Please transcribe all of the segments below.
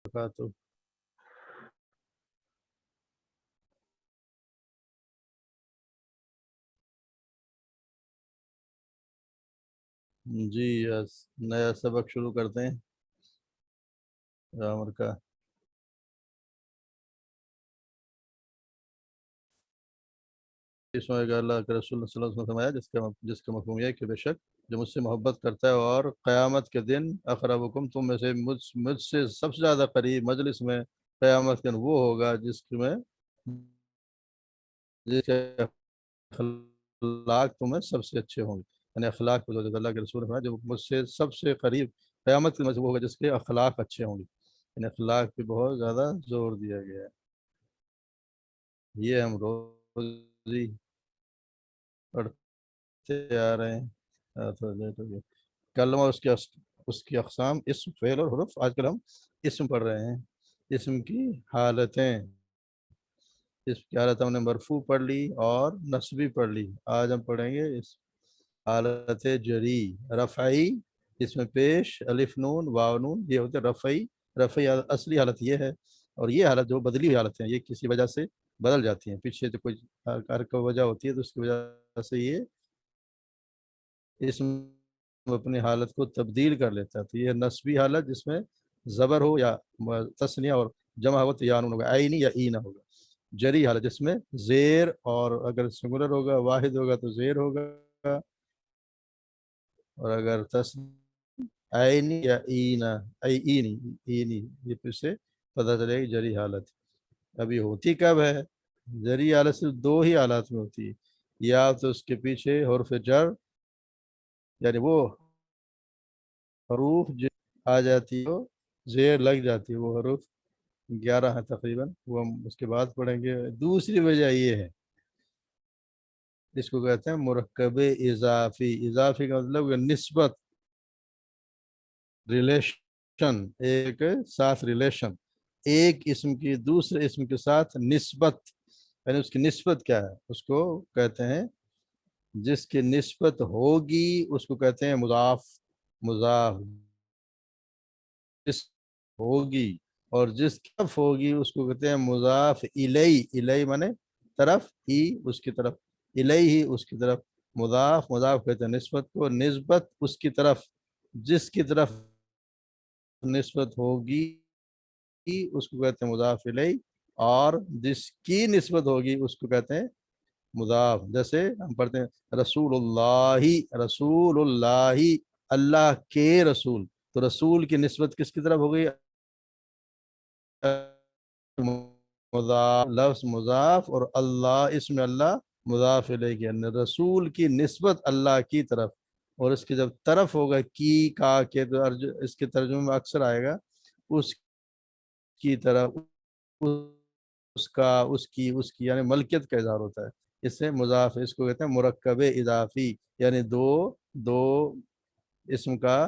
وبرکاتہ۔ جی نیا سبق شروع کرتے ہیں گرامر کا۔ اس میں اللہ کے رسول صلی اللہ علیہ وسلم نے فرمایا جس کا مفہوم یہ ہے کہ بے شک جو مجھ سے محبت کرتا ہے اور قیامت کے دن اقربکم تم میں سے مجھ سے سب سے زیادہ قریب مجلس میں قیامت کے دن وہ ہوگا جس کے اخلاق تمہیں سب سے اچھے ہوں گے، یعنی اخلاق کو جو اللہ کے رسول نے فرمایا جو مجھ سے سب سے قریب قیامت کے دن وہ ہوگا جس کے اخلاق اچھے ہوں گے، یعنی اخلاق پہ بہت زیادہ زور دیا گیا ہے۔ یہ ہم روزی پڑھتے آ رہے ہیں۔ تو لیٹ ہو گیا۔ کلمہ اس کی اقسام اسم فعل اور حروف۔ آج کل ہم اسم پڑھ رہے ہیں، اسم کی حالتیں۔ اسم کی حالت ہم نے مرفوع پڑھ لی اور نصبی پڑھ لی۔ آج ہم پڑھیں گے اس حالت جری رفعی، اس میں پیش الف نون واو نون یہ ہوتے رفعی۔ رفعی اصلی حالت یہ ہے، اور یہ حالت جو بدلی ہوئی حالت ہیں یہ کسی وجہ سے بدل جاتی ہیں، پیچھے جو کوئی حرکت وجہ ہوتی ہے تو اس کی وجہ سے یہ اسم اپنی حالت کو تبدیل کر لیتا ہے۔ تو یہ نصبی حالت جس میں زبر ہو یا تثنیہ اور جمع ہو تو یا نون ہوگا، عینی یا اینا ہوگا۔ جری حالت جس میں زیر اور اگر سنگولر ہوگا واحد ہوگا تو زیر ہوگا، اور اگر عینی یا اینا اینی اینی یہ پھر سے پتہ چلے گی جری حالت۔ ابھی ہوتی کب ہے؟ جری حالت صرف دو ہی حالات میں ہوتی ہے، یا تو اس کے پیچھے حرف جر یعنی وہ حروف جو آ جاتی ہو زیر لگ جاتی ہے، وہ حروف 11 ہیں تقریباً، وہ ہم اس کے بعد پڑھیں گے۔ دوسری وجہ یہ ہے، اس کو کہتے ہیں مرکب اضافی۔ اضافی کا مطلب نسبت، ریلیشن، ایک ساتھ ریلیشن، ایک اسم کی دوسرے اسم کے ساتھ نسبت، یعنی اس کی نسبت کیا ہے اس کو کہتے ہیں، جس کی نسبت ہوگی اس کو کہتے ہیں مضاف۔ مضاف جس ہوگی اور جس کی طرف ہوگی اس کو کہتے ہیں مضاف الی۔ الی مانے طرف، ہی اس کی طرف، الی ہی اس کی طرف۔ مضاف مضاف کہتے ہیں نسبت کو، نسبت اس کی طرف، جس کی طرف نسبت ہوگی اس کو کہتے ہیں مضاف الی، اور جس کی نسبت ہوگی اس کو کہتے ہیں مضاف۔ جیسے ہم پڑھتے ہیں رسول اللہ، رسول اللہ، اللہ کے رسول، تو رسول کی نسبت کس کی طرف ہو گئی؟ مضاف، لفظ مضاف، اور اللہ اسم اللہ مضاف الیہ کے، رسول کی نسبت اللہ کی طرف، اور اس کی جب طرف ہوگا کی کا کے تو اس کے ترجمے میں اکثر آئے گا اس کی طرف، اس کا، اس کی یعنی ملکیت کا اظہار ہوتا ہے، اس سے مضاف، اس کو کہتے ہیں مرکب اضافی، یعنی دو اسم کا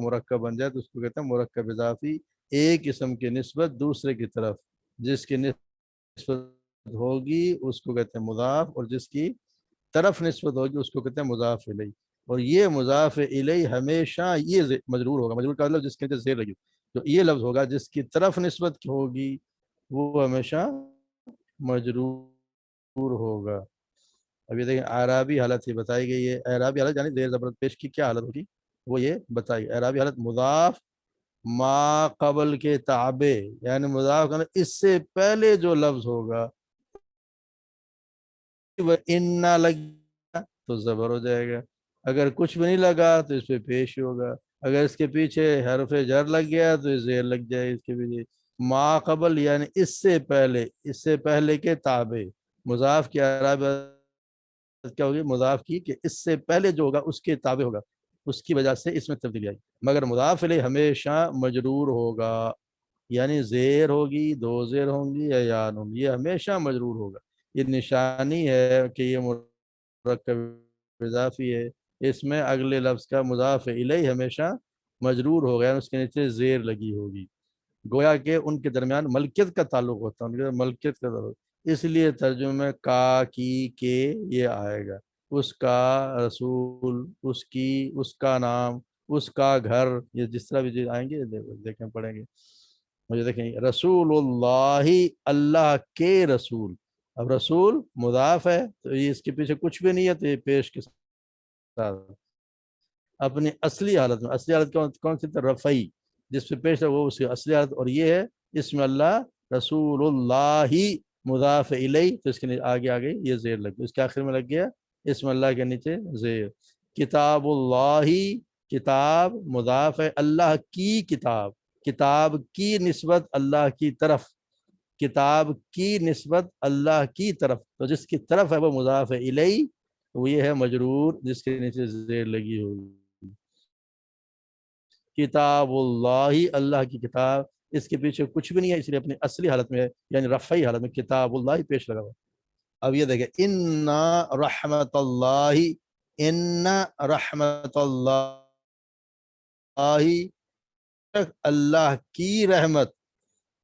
مرکب بن جائے تو اس کو کہتے ہیں مرکب اضافی۔ ایک اسم کی نسبت دوسرے کی طرف، جس کی نسبت ہوگی اس کو کہتے ہیں مضاف، اور جس کی طرف نسبت ہوگی اس کو کہتے ہیں مضاف الیہ۔ اور یہ مضاف الیہ ہمیشہ یہ مجرور ہوگا، مجرور کا مطلب جس کے اندر زیر لگی، تو یہ لفظ ہوگا جس کی طرف نسبت ہوگی وہ ہمیشہ مجرور ہوگا۔ ابھی دیکھیں اعرابی حالت یہ بتائی گئی ہے، اعرابی حالت یعنی زیر زبر پیش کی کیا حالت ہوگی وہ یہ بتائی۔ اعرابی حالت مضاف ما قبل کے تابع، یعنی مضاف کرنا اس سے پہلے جو لفظ ہوگا وہ ان نہ لگا تو زبر ہو جائے گا، اگر کچھ بھی نہیں لگا تو اس پہ پیش ہوگا، اگر اس کے پیچھے حرف جر لگ گیا تو زیر لگ جائے اس کے پیچھے۔ ما قبل یعنی اس سے پہلے کے تابع، مضاف کی اعرابی کیا ہوگی؟ مضاف کی کہ اس سے پہلے جو ہوگا اس کے تابع ہوگا، اس کی وجہ سے اس میں تبدیلی آئی، مگر مضاف الیہ ہمیشہ مجرور ہوگا، یعنی زیر ہوگی، دو زیر ہوں گی یا یان ہوگی، یہ ہمیشہ مجرور ہوگا۔ یہ نشانی ہے کہ یہ مرکب اضافی ہے، اس میں اگلے لفظ کا مضاف الیہ ہمیشہ مجرور ہوگا، یعنی اس کے نیچے زیر لگی ہوگی، گویا کہ ان کے درمیان ملکیت کا تعلق ہوتا ہے، ان کے ملکیت کا تعلق، اس لیے ترجمے میں کا، کی، کے یہ آئے گا۔ اس کا رسول، اس کی، اس کا نام، اس کا گھر، یہ جس طرح بھی آئیں گے دیکھیں پڑھیں گے۔ مجھے دیکھیں رسول اللہ اللہ کے رسول، اب رسول مضاف ہے تو یہ اس کے پیچھے کچھ بھی نہیں ہے تو یہ پیش کے ساتھ اپنی اصلی حالت میں، اصلی حالت کون سی رفعی جس پہ پیش ہے وہ اس کی اصلی حالت، اور یہ ہے اسم اللہ رسول اللہ مضاف الیہ تو اس کے آگے آگے یہ زیر لگ گیا، اس کے آخر میں لگ گیا اسم اللہ کے نیچے زیر۔ کتاب اللہ کتاب مضاف ہے، اللہ کی کتاب، کتاب کی نسبت اللہ کی طرف، کتاب کی نسبت اللہ کی طرف، تو جس کی طرف ہے وہ مضاف الیہ، وہ یہ ہے مجرور جس کے نیچے زیر لگی ہوگی۔ کتاب اللہ اللہ کی کتاب، اس کے پیچھے کچھ بھی نہیں ہے اس لیے اپنی اصلی حالت میں ہے، یعنی رفعی حالت میں کتاب اللہ پیش لگا ہوا۔ اب یہ دیکھیں انا رحمت اللہ، ان رحمت اللہ اللہ کی رحمت،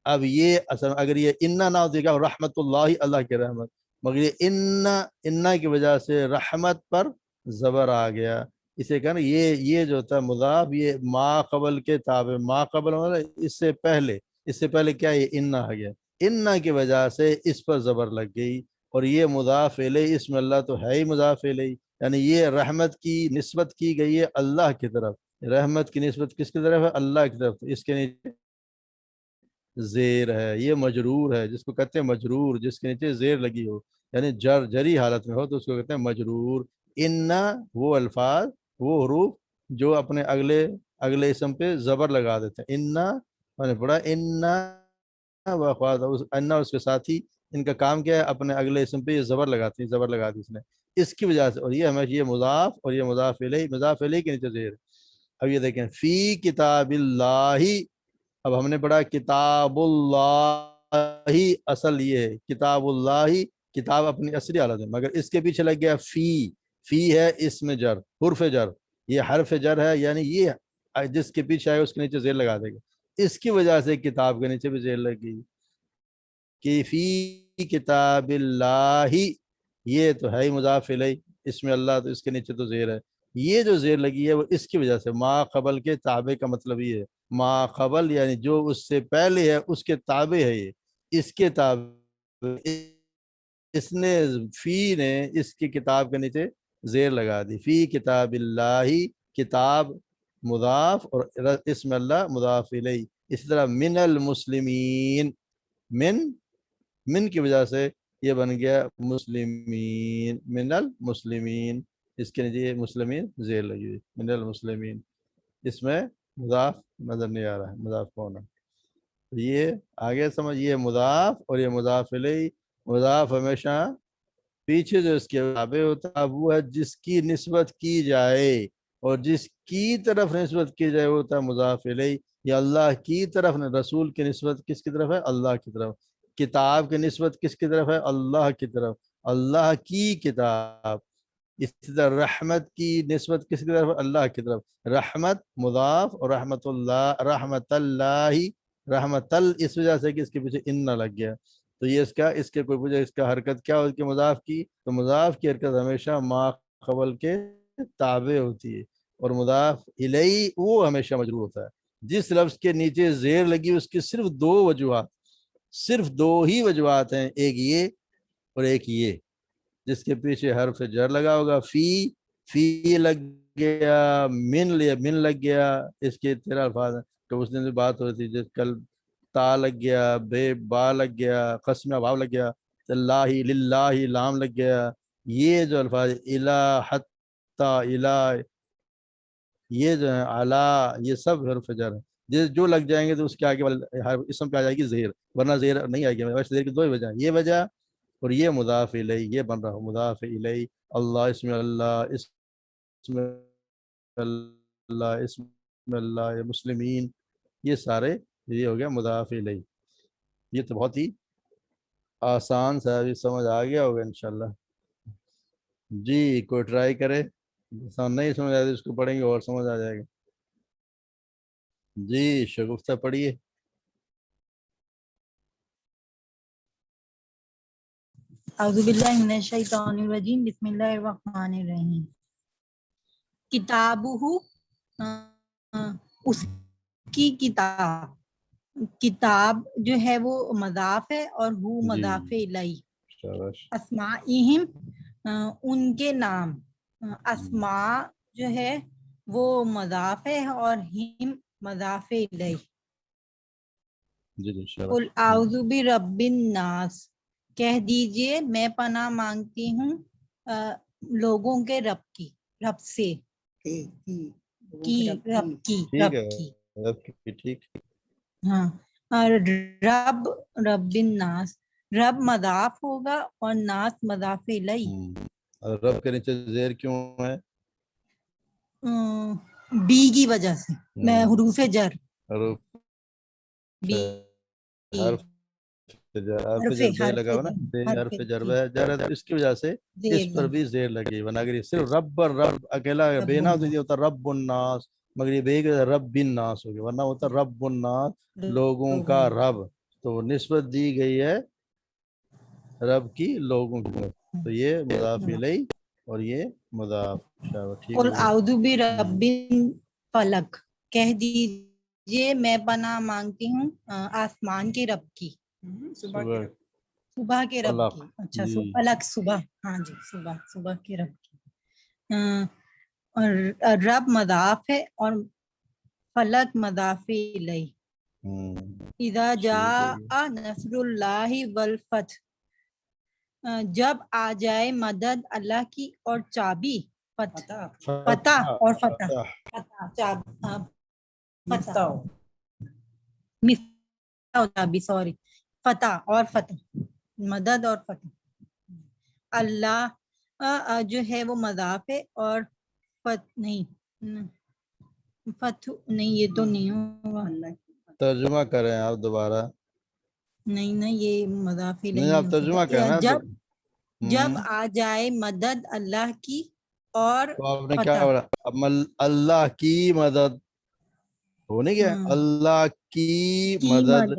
اب یہ اصل اگر یہ انا نہ ہوتی گا رحمت اللہ اللہ کی رحمت، مگر یہ انا کی وجہ سے رحمت پر زبر آ گیا، اسے کہنا یہ جو تھا مضاف یہ ما قبل کے تابع، ما قبل اس سے پہلے کیا یہ انا آ گیا، انا کی وجہ سے اس پر زبر لگ گئی، اور یہ مضاف الیہ اسم اللہ تو ہے ہی مضاف الیہ، یعنی یہ رحمت کی نسبت کی گئی ہے اللہ کی طرف، رحمت کی نسبت کس کی طرف ہے؟ اللہ کی طرف، اس کے نیچے زیر ہے، یہ مجرور ہے جس کو کہتے ہیں مجرور، جس کے نیچے زیر لگی ہو، یعنی جری حالت میں ہو تو اس کو کہتے ہیں مجرور۔ ان وہ الفاظ وہ حروف جو اپنے اگلے اسم پہ زبر لگا دیتے ہیں، ان میں نے پڑھا ان اس کے ساتھی ان کا کام کیا ہے؟ اپنے اگلے اسم پہ یہ زبر لگاتی ہیں، زبر لگا دی اس نے، اس کی وجہ سے، اور یہ ہمیں یہ مضاف اور یہ مضاف الیہ کے نیچے زیر۔ اب یہ دیکھیں فی کتاب اللہ، اب ہم نے پڑھا کتاب اللہ، اصل یہ ہے کتاب اللہ، کتاب اپنی اصلی حالت ہے، مگر اس کے پیچھے لگ گیا فی ہے اسم جر، حرف جر، یہ حرف جر ہے، یعنی یہ جس کے پیچھے آئے اس کے نیچے زیر لگا دے گا، اس کی وجہ سے کتاب کے نیچے بھی زیر لگی کہ فی کتاب اللہ، یہ تو ہے ہی مضاف الیہ اسم اللہ تو اس کے نیچے تو زیر ہے، یہ جو زیر لگی ہے وہ اس کی وجہ سے، ما قبل کے تابع کا مطلب یہ ہے، ما قبل یعنی جو اس سے پہلے ہے اس کے تابع ہے، یہ اس کے تابع، اس نے فی نے اس کی کتاب کے نیچے زیر لگا دی، فی کتاب اللہ کتاب مضاف اور اسم اللہ مضاف الیہ، اسی طرح من المسلمین، من کی وجہ سے یہ بن گیا مسلمین، من المسلمین، اس کے نیچے مسلمین زیر لگی ہوئی، من المسلمین، اس میں مضاف نظر نہیں آ رہا ہے، مضاف کون ہے، یہ آگے سمجھ، یہ مضاف اور یہ مضاف الیہ، مضاف ہمیشہ پیچھے جو اس کے تابع ہوتا ہے وہ ہے جس کی نسبت کی جائے، اور جس کی طرف نسبت کی جائے وہ ہوتا ہے مضاف الیہ، یا اللہ کی طرف، رسول کی نسبت کس کی طرف ہے؟ اللہ کی طرف، کتاب کی نسبت کس کی طرف ہے؟ اللہ کی طرف، اللہ کی کتاب، اسی طرح رحمت کی نسبت کس کی طرف ہے؟ اللہ کی طرف، رحمت مضاف اور رحمت اللہ، رحمت اللہ، رحمت اس وجہ سے کہ اس کے پیچھے ان نہ لگ گیا، تو یہ اس کے کوئی وجہ، اس کا حرکت کیا ہوتی ہے مضاف کی، تو مضاف کی حرکت ہمیشہ ما قبل کے تابع ہوتی ہے، اور مضاف الیہ وہ ہمیشہ مجرور ہوتا ہے، جس لفظ کے نیچے زیر لگی اس کی صرف دو ہی وجوہات ہیں، ایک یہ اور ایک یہ، جس کے پیچھے حرف جر لگا ہوگا، فی لگ گیا، من لگ گیا، اس کے 13 الفاظ ہیں، تو اس دن بات ہو رہی تھی جس کل تا لگ گیا، با لگ گیا، قسم واو لگ گیا، اللہ للہ لام لگ گیا، یہ جو الفاظ الہ حتی الہ، یہ جو ہے علی، یہ سب حرف جر ہیں، جو لگ جائیں گے تو اس کے آگے والے اسم پہ آ جائے گی زیر، ورنہ زیر نہیں آئے گی، ویسے زیر کی 2 وجہ ہیں، یہ وجہ اور یہ مضاف الیہ، یہ بن رہا مضاف الیہ، اللہ اسم اللہ، اسم اللہ، اسم اللہ، مسلمین، یہ سارے یہ ہو گیا مضاف الیہ، یہ تو بہت ہی آسان سا بھی سمجھ آ گیا ہوگا انشاءاللہ۔ جی کوئی ٹرائی کرے، نہیں سمجھ آئے تو اس کو پڑھیں گے اور سمجھ آ جائے گا۔ جی شگفتہ پڑھیے۔ اعوذ باللہ من الشیطان الرجیم، بسم اللہ الرحمن الرحیم۔ کتابہ، اس کی کتاب، کتاب جو ہے وہ مضاف ہے اور ہو جی مضاف الیہ. شاباش. اسمائہم ان کے نام. اسماء جو ہے وہ مضاف ہے اور ہم مضاف الیہ. جی جی شاباش. قل اعوذ برب الناس، کہہ دیجئے میں پناہ مانگتی ہوں لوگوں کے رب کی، رب سے، رب کی ٹھیک ہے رب کی ٹھیک. ہاں. اور رب، رب الناس، رب مضاف ہوگا اور ناس مضاف الیہ. اور رب کے نیچے زیر کیوں ہے؟ بی کی وجہ سے، میں حروف جر، حروف بی حرف حرف حرف جر بے حرف لگا ہوا نا، حرف حرف جر ہے، اس کی وجہ سے زیر اس پر بھی زیر لگی، ورنہ اگر یہ صرف رب رب اکیلا رب بے نہ تو الناس. یہ ہوتا رب الناس، مگر یہ بے کے رب الناس ہو گیا، ورنہ ہوتا رب الناس لوگوں کا رب. تو نسبت دی گئی ہے رب کی لوگوں کی طرف، تو یہ مضاف الیہ اور یہ مضاف. ٹھیک قل ہو گیا. اعوذ برب فلق، کہہ دیجئے میں پناہ مانگتی ہوں آسمان کے رب کی، صبح صبح کے رب فلق. کی. اچھا جی فلق صبح، ہاں جی صبح، صبح کے رب کی. اور رب مضاف ہے اور فلق مضاف الیہ. اذا جاء نصر اللہ والفتح، جب آ جائے مدد اللہ کی اور چابی، فتح اور فتح، چابی سوری، فتح اور فتح، مدد اور فتح. اللہ جو ہے وہ مضاف ہے اور فتح نہیں، یہ تو نہیں ہوگا. ترجمہ کریں آپ دوبارہ. نہیں یہ مضاف نہیں الیہ آپ ترجمہ کرنا جب آ جائے مدد اللہ کی اور تو آپ نے کیا فتح. بولا؟ اللہ کی مدد ہو نہیں گیا، اللہ کی مدد.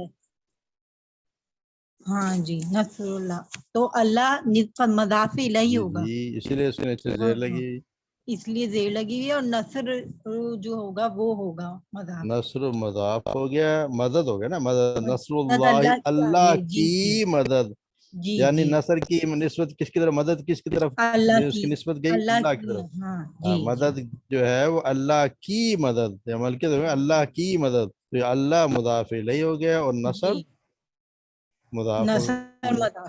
ہاں جی نصر اللہ، تو اللہ مضاف الیہ ہوگا. جی اسی لیے اس کے نیچے زیر لگی. اس لیے زیر لگی ہوئی، اور نصر جو ہوگا وہ ہوگا مضاف. نصر مضاف ہو گیا، مدد ہو گیا نا، مدد نصر مدد اللہ اللہ جی کی مدد، جی یعنی جی نصر کی نسبت کس کی طرف، مدد کس کی طرف، اللہ اس کی، کی نسبت گئی اللہ اللہ کی کی. طرف. ہاں جی مدد جو ہے وہ اللہ کی مدد، ملکیت ہو گیا اللہ کی مدد، تو یہ اللہ مضاف الیہ ہو گیا اور نصر جی مضاف ہو نصر گیا.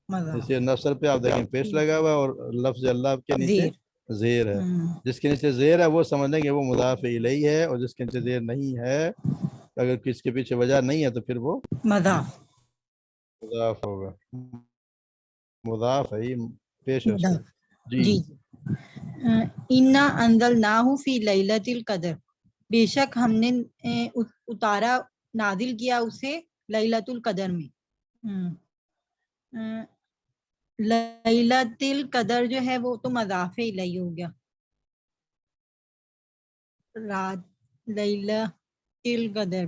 مضاف اس لیے نصر پہ آپ دیکھیں پیش لگا ہوا ہے اور لفظ اللہ کے نیچے زیر. زیر ہے. جس کے نیچے زیر ہے وہ سمجھ لیں گے وہ مضاف الیہ ہے، اور جس کے نیچے زیر نہیں ہے، اگر کس کے پیچھے وجہ نہیں ہے تو پھر وہ مضاف مضاف ہوگا. مضاف ہے پیش ہے اس کے. جی جی. انا انزلناہ فی لیلۃ القدر، بے شک ہم نے اتارا، نازل کیا اسے لیلۃ القدر میں. لیلۃ القدر جو ہے وہ تو مضاف الیہ ہو گیا. رات، لیلۃ القدر،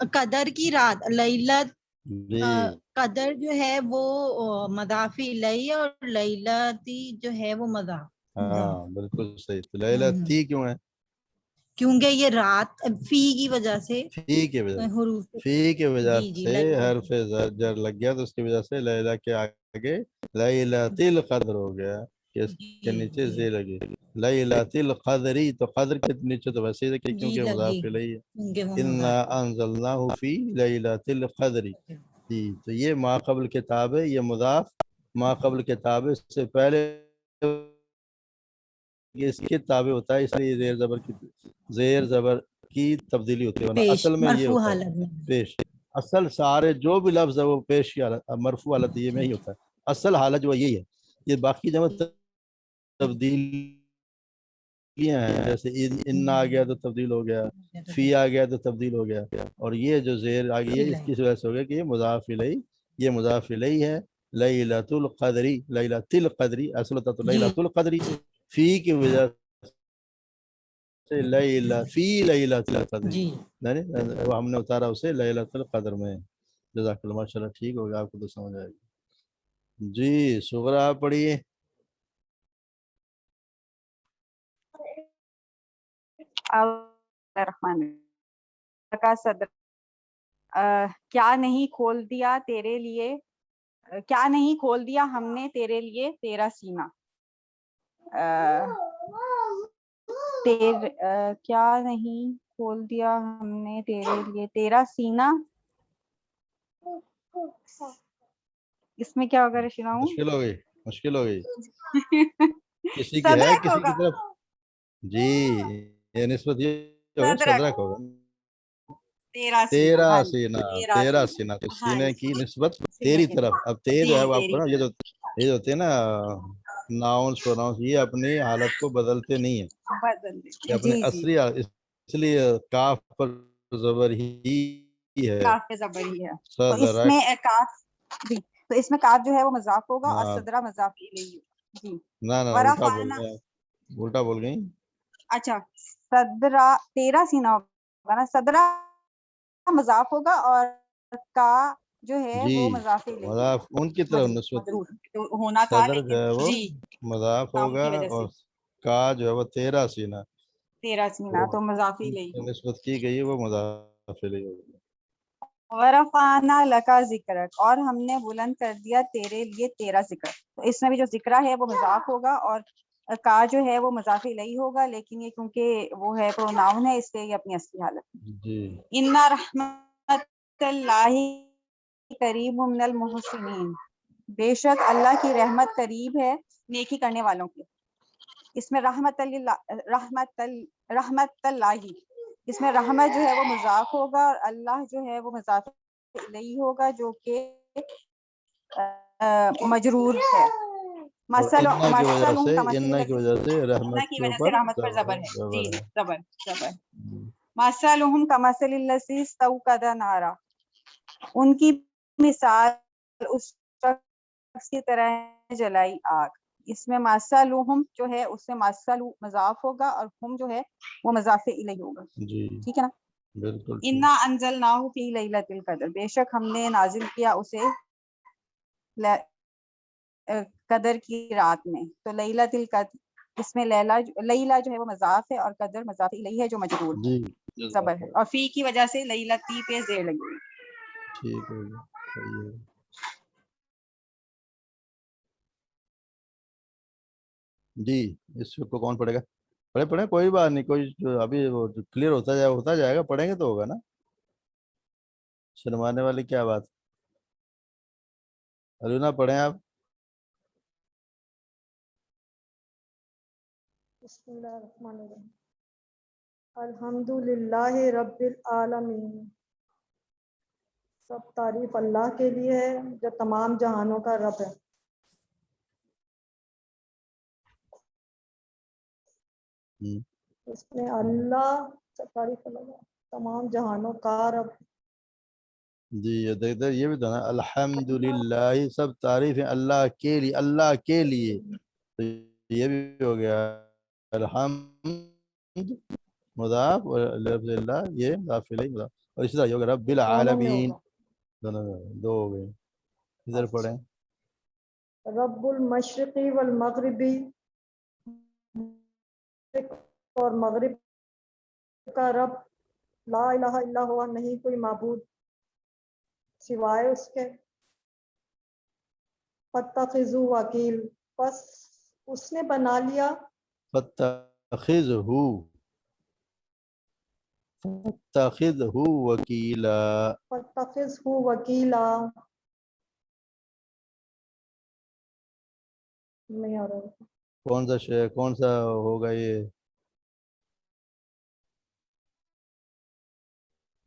قدر کی رات، لیلۃ قدر جو ہے وہ مضاف الیہ اور لیلتی جو ہے وہ مضاف. ہاں بالکل صحیح. تو لیلتی کیوں ہے؟ کیونکہ یہ رات فی کی وجہ سے، فی کی وجہ حروف فی کی وجہ جی سے حرف جر لگ گیا، تو اس کی وجہ سے لیلہ کے آگے لیلۃ القدر ہو گیا، کہ اس کے نیچے زیر لگی لیلۃ القدری. تو قدر کے نیچے تو ویسے ہی کیونکہ مضاف الیہ ہے. انا انزلناہ فی لیلۃ القدر. جی تو یہ ما قبل کتاب ہے، یہ مضاف ما قبل کتاب ہے، اس سے پہلے اس کے تابع ہوتا ہے، اس لیے زیر زبر کی تبدیلی ہوتی ہے، ورنہ اصل میں یہ ہوتا ہے پیش. اصل سارے جو بھی لفظ ہے وہ پیش کی حالت، مرفوع حالت یہ میں ہی ہوتا ہے، اصل حالت جو یہی ہے. یہ باقی جب تبدیلیاں ہیں، جیسے ان آ گیا تو تبدیل ہو گیا، فی آ گیا تو تبدیل ہو گیا، اور یہ جو زیر آ گئی ہے اس کی وجہ سے ہو گیا کہ یہ مضاف الیہ، یہ مضاف الیہ ہے. لیلۃ القدری، لیلۃ القدری اصل ہوتا تو لیلۃ القدری، فی کی وجہ سے فی لیلۃ القدر، وہ ہم نے اتارا اسے لیلۃ القدر میں. جزاک اللہ ماشاء اللہ. ٹھیک ہوگا، آپ کو تو سمجھ آئے گی. جی صغرا آپ پڑھیے. الرحمن کا صدر، کیا نہیں کھول دیا تیرے لیے، کیا نہیں کھول دیا ہم نے تیرے لیے تیرا سینہ، کیا نہیں کھول دیا ہم نے تیرے لیے تیرا سینہ، اس میں کیا ہوگا رشیدہ ہوں؟ مشکل ہو گئی، مشکل ہو گئی، کسی کی ہے صدرک کسی ہوگا، کی طرف؟ جی یہ نسبت یہ ہوگا صدرک ہوگا، تیرا سینہ، تیرا ہاں جی، سینہ، تیرا تیرا سینہ، تو ہاں سینے جی، کی نسبت سینے تیری کی طرف۔ اب تیر جی جو ہے وہ آپ کو تیری نا یہ جو ہوتے ہیں نا ناؤنس پروناؤنس، یہ اپنی حالت کو بدلتے نہیں ہیں، بدل یہ دیتے ہیں، اپنے جی جی اصلی اس لیے کاف پر زبر ہی ہے، کاف پہ زبر ہی ہے، تو اس صدرک، میں کاف جی، تو اس میں کاف جو ہے وہ مضاف ہوگا اور ہاں صدرہ مضاف الیہ ہوگا، جی نہ الٹا بول ورفعنا، گئے، الٹا بول گئی، اچھا صدرہ تیرا سینہ ہوگا نا، صدرہ مضاف ہوگا اور کا جو ہے جی وہ مضاف الیہ مضاف ان کی طرف نسبت، مجرور تو ہونا تھا صدر جو لیکن ہے وہ جی مضاف کام ہوگا کی وجہ سے اور کا جو ہے وہ تیرا سینہ تیرا سینہ تو مضاف ان الیہ سے ہوگا۔ نسبت کی گئی ہے، وہ مضاف الیہ ہوگا۔ ورفعنا لکا ذکرک، اور ہم نے بلند کر دیا تیرے لیے تیرا ذکر، تو اس میں بھی جو ذکرہ ہے وہ مضاف ہوگا اور کا جو ہے وہ مضاف الیہ ہوگا، لیکن یہ کیونکہ وہ ہے پروناؤن ہے اس لیے یہ اپنی اصلی حالت ہے۔ جی ان رحمت اللہ قریب من المحسنین، بے شک اللہ کی رحمت قریب ہے نیکی کرنے والوں کی، اس میں رحمت اللہ، اس میں رحمت جو ہے وہ مضاف ہوگا اور اللہ جو ہے وہ مضاف الیہ ہوگا جو کہ مجرور ہے، اور انا کی وجہ سے، انا کی وجہ سے اللہ رحمت کی کے وجہ سے اوپر رحمت پر زبر ہے، جی زبر جی ہے۔ زبر مثلہم کمثل الذی استوقد نارا، ان کی مثال اس شخص کی طرح ہے جلائی آگ، اس میں مثلہم جو ہے اس سے مثل مضاف ہوگا اور ہم جو ہے وہ مضاف الیہ ہوگا، جی ٹھیک ہے نا۔ بالکل ٹھیک۔ انا انزلناہ فی لیلۃ القدر، بے شک ہم نے نازل کیا اسے قدر کی رات میں، تو لیلۃ القدر، اس میں لیلہ جو ہے وہ مضاف ہے اور قدر مضاف الیہ ہے جو مجرور ہے، جی زبر جزاک ہے، اللہ، اور فی کی وجہ سے لیلتی پہ زیر لگی ہوئی۔ ٹھیک ہو گیا، صحیح ہے۔ جی اس کو کون پڑھے گا؟ پڑھیں کوئی بات نہیں، کوئی ابھی وہ کلیئر ہوتا جائے گا، پڑھیں گے تو ہوگا نا، شرمانے والی کیا بات؟ ارونا پڑھیں آپ۔ بسم اللہ الرحمن الرحیم، الحمد للہ رب العالمین، سب تعریف اللہ کے لیے ہے جو تمام جہانوں کا رب ہے۔ اس میں اللہ، سب تعریف اللہ، تمام جہانوں کا رب۔ جی یہ دیکھتے یہ بھی تو نا، الحمدللہ سب تعریفیں اللہ کے لیے، اللہ کے لیے، تو یہ بھی ہو گیا الحمد مضاف اور لفظ اللہ یہ مضاف الیہ مضاف، اور اسی طرح یہ ہوگا رب دونوں میں العالمین، ہوگا۔ دونوں میں دو ہو گئے۔ ادھر پڑھیں۔ رب المشرقی والمغربی، اور مغرب کا رب، لا الہ الا ہوا، نہیں کوئی معبود سوائے اس کے، فاتخذوا وکیل، پس اس نے بنا لیا، فاتخذہ وکیلا، فاتخذہ وکیلا، نہیں آ رہا۔ کون سا شے کون سا ہوگا یہ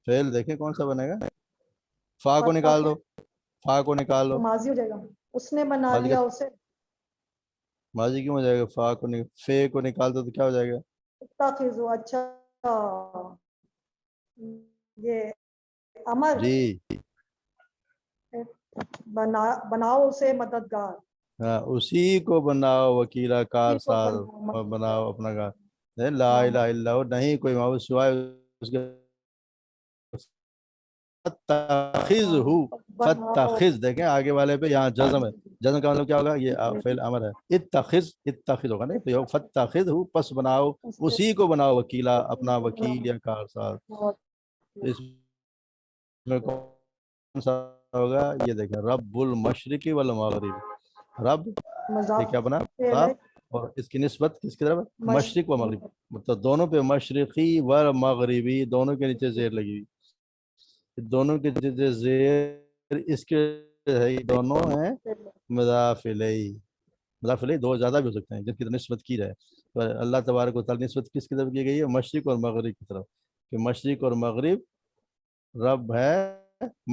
فعل؟ دیکھیں کون سا بنے گا، فا کو نکال دو، فا کو نکال دو، تو ماضی ہو جائے گا، اس نے بنا ماضی کا لیا اسے، ماضی کیوں ہو جائے گا؟ فا کو فے کو نکال دو تو کیا ہو جائے گا؟ اتخذوا، اچھا یہ امر، جی بناؤ اسے مددگار، ہاں اسی کو بناؤ وکیلا کار اسی کو ساز، بناؤ بناؤ اپنا کار، لا ہاں، الہ الا ہو، نہیں کوئی معبود سوائے اس کے، فتخذہ، بناؤ، فتخذ، دیکھیں آگے والے پہ یہاں جزم ہے، جزم کا مطلب کیا ہوگا؟ یہ فعل امر ہے، اتخذ، اتخذ ہوگا نا، تو یہ فتخذہ، پس بناؤ اسی کو بناؤ وکیلا، اپنا وکیل یا کارساز، اس میں کون سا ہوگا؟ یہ دیکھیں رب المشرقی والمغرب، رب یہ کیا بنا مضاف، اور اس کی نسبت کس کی طرف؟ مشرق و مغرب، مطلب دونوں پہ مشرقی و مغربی دونوں کے نیچے زیر لگی ہوئی، دونوں کے نیچے زیر اس کے ہے، دونوں ہیں مضاف الیہ، مضاف الیہ دو زیادہ بھی ہو سکتے ہیں جن کی نسبت کی جائے، تو اللہ تبارک و تعالی نسبت کس کی طرف کی گئی ہے؟ مشرق اور مغرب کی طرف، کہ مشرق اور مغرب رب ہے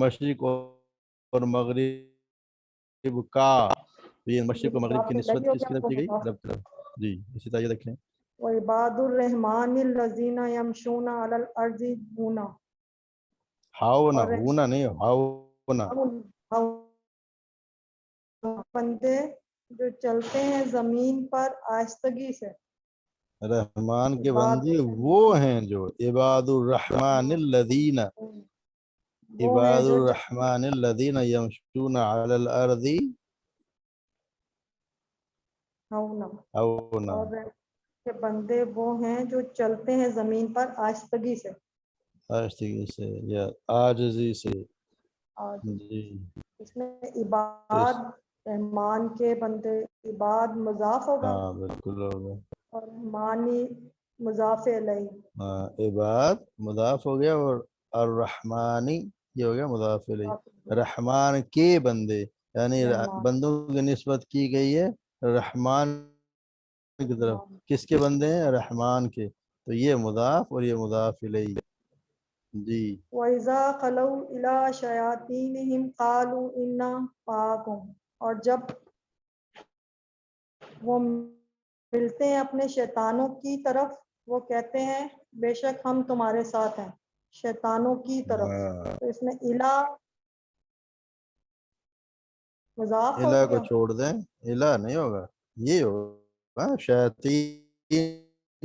مشرق اور مغرب کا، تو یہ مشرق و مغرب کی نسبت کس کی طرف کی گئی؟ رب کی طرف۔ جی اسی طرح یہ دیکھیں وعباد الرحمن الذین یمشون علی الارض ہونا، ہاؤنا، ہونا نہیں ہاؤنا، بندے جو چلتے ہیں زمین پر آہستگی سے، رحمان کے بندے وہ ہیں جو عباد الرحمن الذین، وہ ہیں عباد جو الرحمن الذین یمشون علی الارض ہونا، ہونا، اور کہ بندے وہ ہیں جو چلتے ہیں زمین پر آہستگی سے، آہستگی سے یا عاجزی سے۔ اور جی اس میں عباد رحمان کے بندے، عباد مضاف ہوگا ہاں بالکل ہوگا، اور رحمانی مضاف الیہ، ہاں عباد مضاف ہو گیا، اور الرحمانی یہ ہو گیا مضاف الیہ، رحمان کے بندے، یعنی رحمان بندوں کی نسبت کی گئی ہے رحمان کی طرف، کس کے بندے ہیں؟ رحمان کے، تو یہ مضاف اور یہ مضاف الیہ۔ جی وَإِذَا خَلَوْا إِلَىٰ شَيَاطِینِهِمْ قَالُوا إِنَّا مَعَكُمْ، اور جب وہ ملتے ہیں اپنے شیطانوں کی طرف وہ کہتے ہیں بے شک ہم تمہارے ساتھ ہیں، شیطانوں کی طرف، تو اس میں الہ مضاف ہو الہ کو گیا، چھوڑ دیں، الہ نہیں ہوگا، یہ ہوگا شیاطین،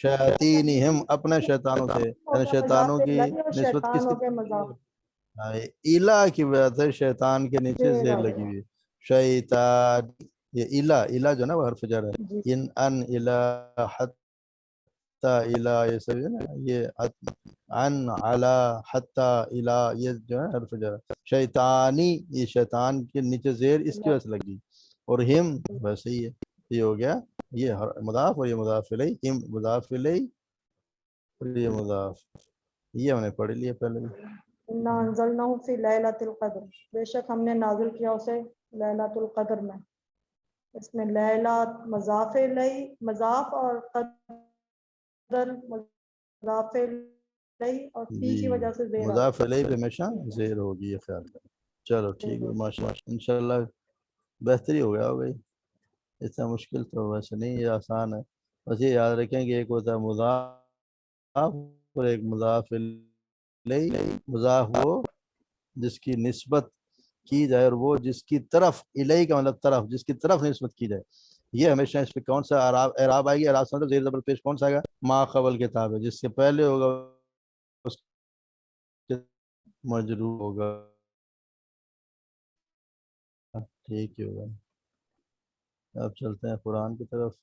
شیاطینہم اپنے شیطانوں سے، یعنی شیطانوں مضاف کی الیہ اور نسبت شیطان کس کی ہو گیا طرف کی مضاف ہے؟ ہاں، الہ کی وجہ سے شیطان کے نیچے زیر زیر آ لگی گیا۔ ہوئی ہے، شیطان، یہ الہ، الہ جو نا وہ حرف جر ہے، جی ان الہ حتی الہ، یہ سب ہے نا، یہ عن علا حتی الہ، یہ جو ہے حرف جر ہے، شیطانی یہ شیطان کے نیچے زیر اس کی وجہ سے لگی، اور ہم ویسے ہی ہے، یہ ہو گیا یہ مضاف اور یہ مضاف الیہ، ہم مضاف الیہ اور یہ مضاف، یہ ہم نے پڑھ لیا پہلے بھی۔ اِنَّا أَنزَلْنَاهُ فِي لَيْلَةِ الْقَدْرِ، بے شک ہم نے نازل کیا اسے لیلۃ القدر میں، اس میں لیلہ مضاف الیہ، مضاف، اور قدر مضاف الیہ، اور فی جی کی وجہ سے زیر آ مضاف علیہ پہ ہمیشہ زیر ہوگی، یہ خیال کریں۔ چلو ٹھیک ہے، ماشاء اللہ انشاءاللہ بہتری ہو گیا ہوگی، اتنا مشکل تو ویسے نہیں، یہ آسان ہے، بس یہ یاد رکھیں کہ ایک ہوتا ہے مضاف اور ایک مضاف الیہ، مضاف وہ جس کی نسبت کی جائے، اور وہ جس کی طرف، الیہ کا مطلب طرف، جس کی طرف نسبت کی جائے، یہ ہمیشہ اس پہ کون سا اعراب آئے گی؟ اعراب سے مطلب زیر زبر پیش کون سا آئے گا؟ ما قبل کتاب ہے، جس سے پہلے ہوگا اس کے مجرور ہوگا، ٹھیک ہے ہوگا۔ اب چلتے ہیں قرآن کی طرف۔